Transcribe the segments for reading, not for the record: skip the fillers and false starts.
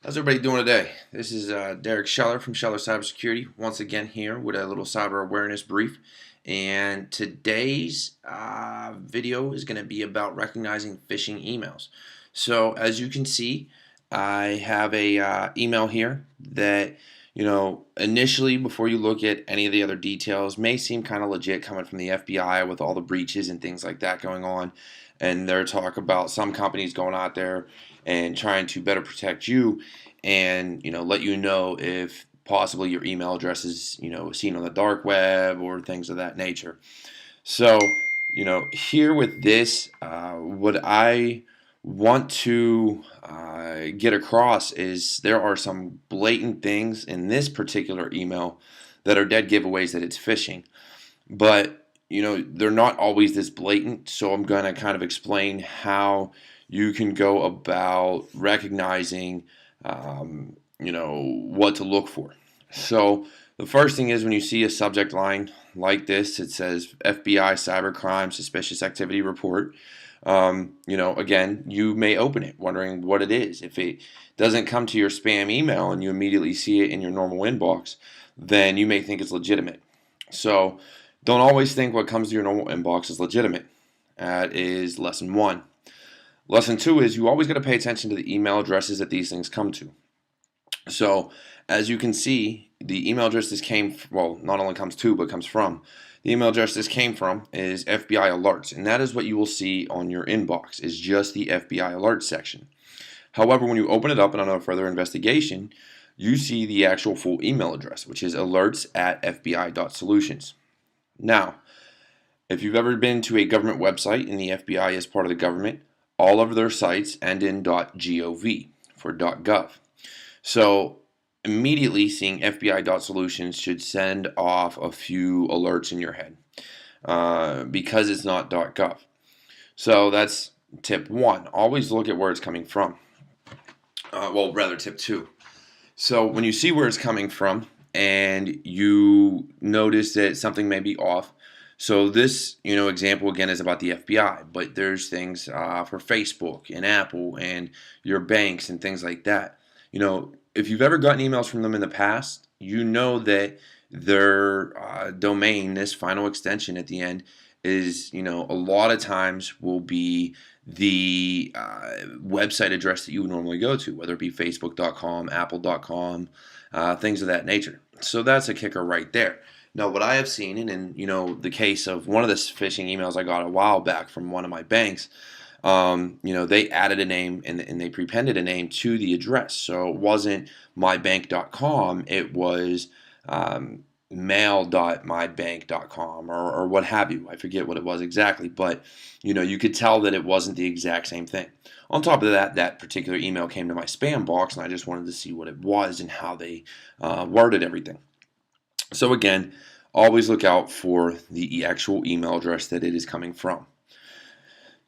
How's everybody doing today? This is Derek Scheller from Scheller Cybersecurity, once again here with a little cyber awareness brief. And today's video is going to be about recognizing phishing emails. So as you can see, I have a email here that, initially before you look at any of the other details may seem kind of legit, coming from the FBI with all the breaches and things like that going on. And their talk about some companies going out there and trying to better protect you and let you know if possibly your email address is seen on the dark web or things of that nature. So here with this, what I want to get across is there are some blatant things in this particular email that are dead giveaways that it's phishing, but they're not always this blatant. So I'm going to kind of explain how you can go about recognizing what to look for. So the first thing is, when you see a subject line like this, it says FBI cybercrime suspicious activity report. Again, you may open it wondering what it is. If it doesn't come to your spam email and you immediately see it in your normal inbox, then you may think it's legitimate. So don't always think what comes to your normal inbox is legitimate. That is lesson one. Lesson two is you always got to pay attention to the email addresses that these things come to. So as you can see, the email address this came, well, not only comes to, but comes from. The email address this came from is FBI alerts, and that is what you will see on your inbox, is just the FBI alerts section. However, when you open it up and on a further investigation, you see the actual full email address, which is alerts@fbi.solutions. Now, if you've ever been to a government website and the FBI is part of the government, all of their sites end in .gov for .gov. So immediately seeing FBI.solutions should send off a few alerts in your head because it's not .gov. So that's tip one. Always look at where it's coming from. Tip two. So when you see where it's coming from and you notice that something may be off, so this, example again is about the FBI, but there's things for Facebook and Apple and your banks and things like that. If you've ever gotten emails from them in the past, you know that their domain, this final extension at the end, is, a lot of times will be the website address that you would normally go to, whether it be facebook.com, apple.com, things of that nature. So that's a kicker right there. Now, what I have seen, and in the case of one of the phishing emails I got a while back from one of my banks, they added a name and they prepended a name to the address. So it wasn't mybank.com, it was mail.mybank.com or what have you. I forget what it was exactly, but you could tell that it wasn't the exact same thing. On top of that, that particular email came to my spam box, and I just wanted to see what it was and how they worded everything. So again, always look out for the actual email address that it is coming from.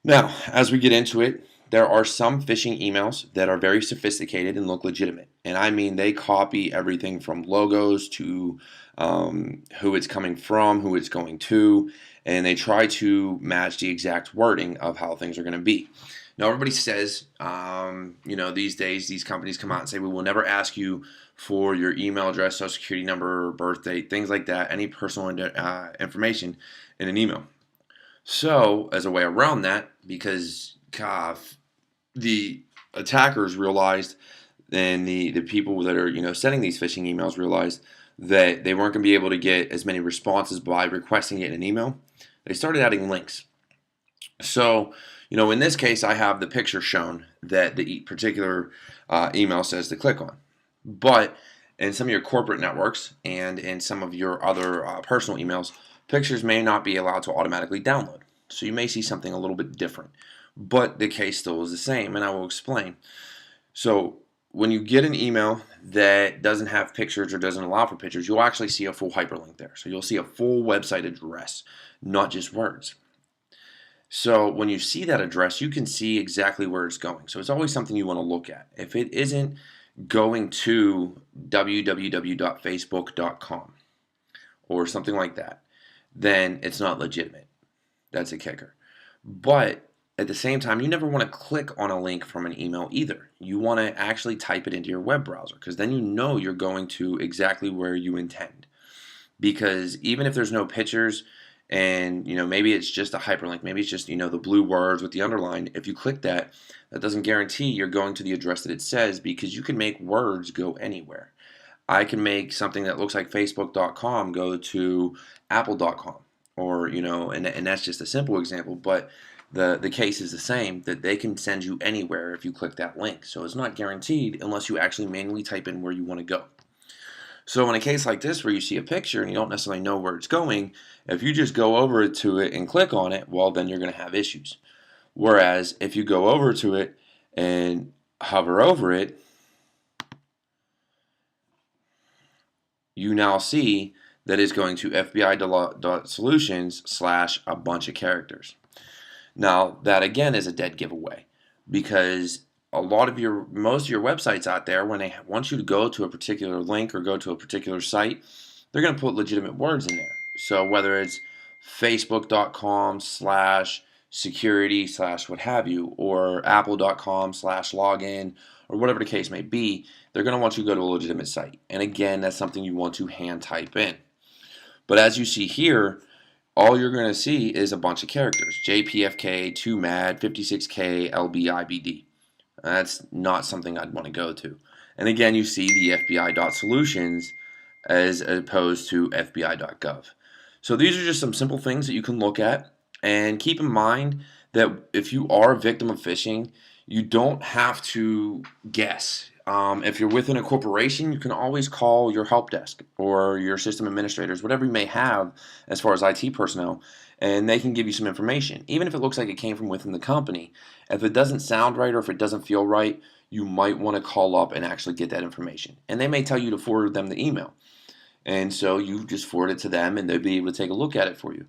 Now, as we get into it, there are some phishing emails that are very sophisticated and look legitimate. And I mean, they copy everything from logos to who it's coming from, who it's going to, and they try to match the exact wording of how things are going to be. Now, everybody says, these days, these companies come out and say, we will never ask you for your email address, social security number, birth date, things like that, any personal information in an email. So, as a way around that, because the attackers realized, and the people that are sending these phishing emails realized that they weren't going to be able to get as many responses by requesting it in an email, they started adding links. So, in this case, I have the picture shown that the particular email says to click on. But in some of your corporate networks and in some of your other personal emails, pictures may not be allowed to automatically download. So you may see something a little bit different. But the case still is the same, and I will explain. So when you get an email that doesn't have pictures or doesn't allow for pictures, you'll actually see a full hyperlink there. So you'll see a full website address, not just words. So when you see that address, you can see exactly where it's going. So it's always something you want to look at. If it isn't going to www.facebook.com or something like that, then it's not legitimate. That's a kicker. But at the same time, you never want to click on a link from an email either. You want to actually type it into your web browser, because then you know you're going to exactly where you intend. Because even if there's no pictures, and maybe it's just a hyperlink, maybe it's just the blue words with the underline, if you click that, that doesn't guarantee you're going to the address that it says, because you can make words go anywhere. I can make something that looks like facebook.com go to apple.com, or and that's just a simple example, but the case is the same, that they can send you anywhere if you click that link. So it's not guaranteed unless you actually manually type in where you want to go. So in a case like this, where you see a picture and you don't necessarily know where it's going, if you just go over to it and click on it, well, then you're going to have issues. Whereas if you go over to it and hover over it, you now see that it's going to FBI.solutions / a bunch of characters. Now, that again is a dead giveaway, because most of your websites out there, when they want you to go to a particular link or go to a particular site, they're going to put legitimate words in there. So whether it's facebook.com / security / what have you, or apple.com / login, or whatever the case may be, they're going to want you to go to a legitimate site. And again, that's something you want to hand type in. But as you see here, all you're going to see is a bunch of characters. JPFK, 2MAD, 56K, LBIBD. That's not something I'd want to go to. And again, you see the FBI.solutions as opposed to FBI.gov. So these are just some simple things that you can look at. And keep in mind that if you are a victim of phishing, you don't have to guess. If you're within a corporation, you can always call your help desk or your system administrators, whatever you may have as far as IT personnel, and they can give you some information. Even if it looks like it came from within the company, if it doesn't sound right or if it doesn't feel right, you might want to call up and actually get that information. And they may tell you to forward them the email. And so you just forward it to them and they'll be able to take a look at it for you.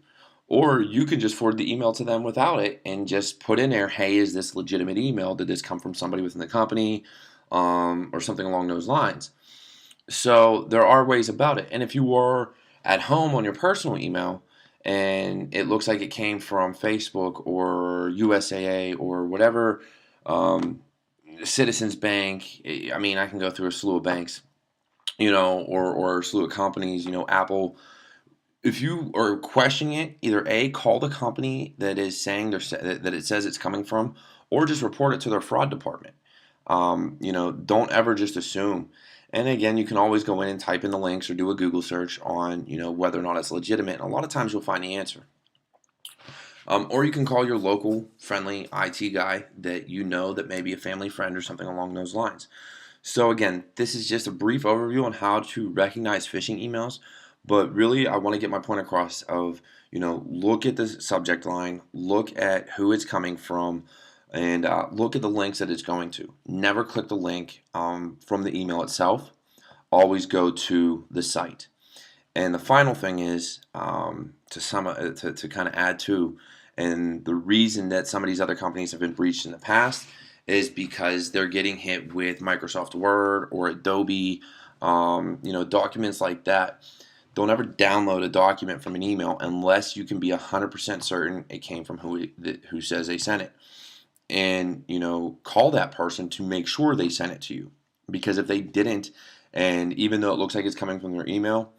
Or you can just forward the email to them without it and just put in there, hey, is this legitimate email? Did this come from somebody within the company? Or something along those lines. So there are ways about it. And if you were at home on your personal email and it looks like it came from Facebook or USAA or whatever, Citizens Bank, I mean, I can go through a slew of banks, or a slew of companies, Apple. If you are questioning it, either A, call the company that is saying that it says it's coming from, or just report it to their fraud department. Don't ever just assume. And again, you can always go in and type in the links or do a Google search on, whether or not it's legitimate. And a lot of times you'll find the answer. Or you can call your local friendly IT guy that that may be a family friend or something along those lines. So again, this is just a brief overview on how to recognize phishing emails. But really, I want to get my point across of, look at the subject line, look at who it's coming from, and look at the links that it's going to. Never click the link from the email itself. Always go to the site. And the final thing is to kind of add to, and the reason that some of these other companies have been breached in the past is because they're getting hit with Microsoft Word or Adobe, documents like that. Don't ever download a document from an email unless you can be 100% certain it came from who says they sent it. And call that person to make sure they sent it to you, because if they didn't, and even though it looks like it's coming from their email,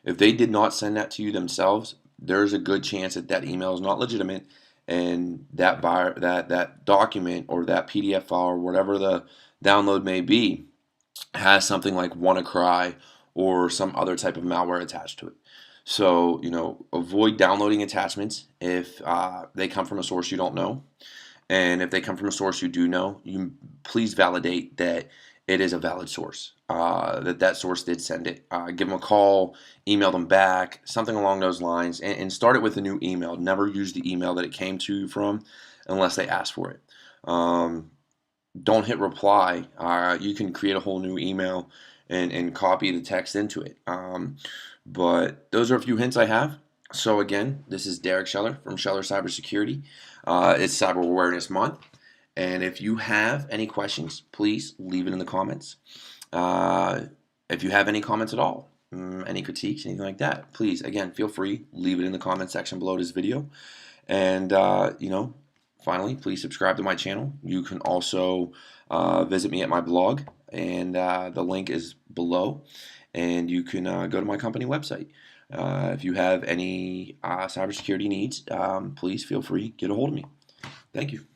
if they did not send that to you themselves, there's a good chance that email is not legitimate, and that document or that PDF file or whatever the download may be has something like WannaCry or some other type of malware attached to it. So avoid downloading attachments if they come from a source you don't know. And if they come from a source you do know, you please validate that it is a valid source, that source did send it. Give them a call, email them back, something along those lines, and start it with a new email. Never use the email that it came to you from unless they ask for it. Don't hit reply. You can create a whole new email and copy the text into it. But those are a few hints I have. So again, this is Derek Scheller from Scheller Cybersecurity. It's Cyber Awareness Month, and if you have any questions, please leave it in the comments. If you have any comments at all, any critiques, anything like that, please, again, feel free, leave it in the comment section below this video. And, finally, please subscribe to my channel. You can also visit me at my blog, and the link is below. And you can go to my company website. If you have any cybersecurity needs, please feel free to get a hold of me. Thank you.